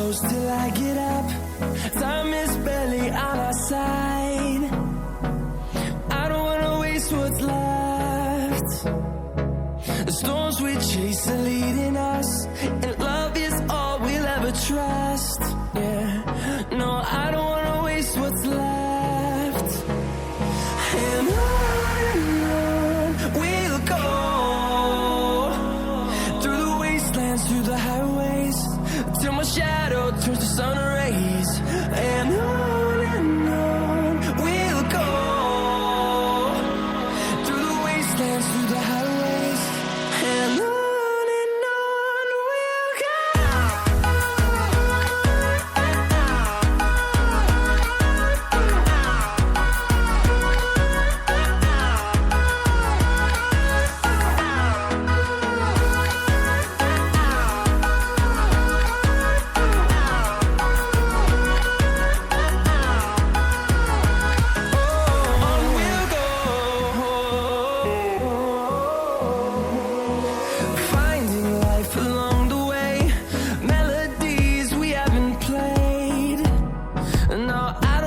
close till I get up. Time is barely on our side. I don't wanna waste what's left. The storms we chase are leading us, and love is all we'll ever trust. Yeah, no, I don't wanna waste what's left. And on we'll go, through the wastelands, through the highways, till my shadow turns to sun rays. And on we'll go, through the wastelands, through the highways, and on we'll go. Finding life along the way, melodies we haven't played. No, I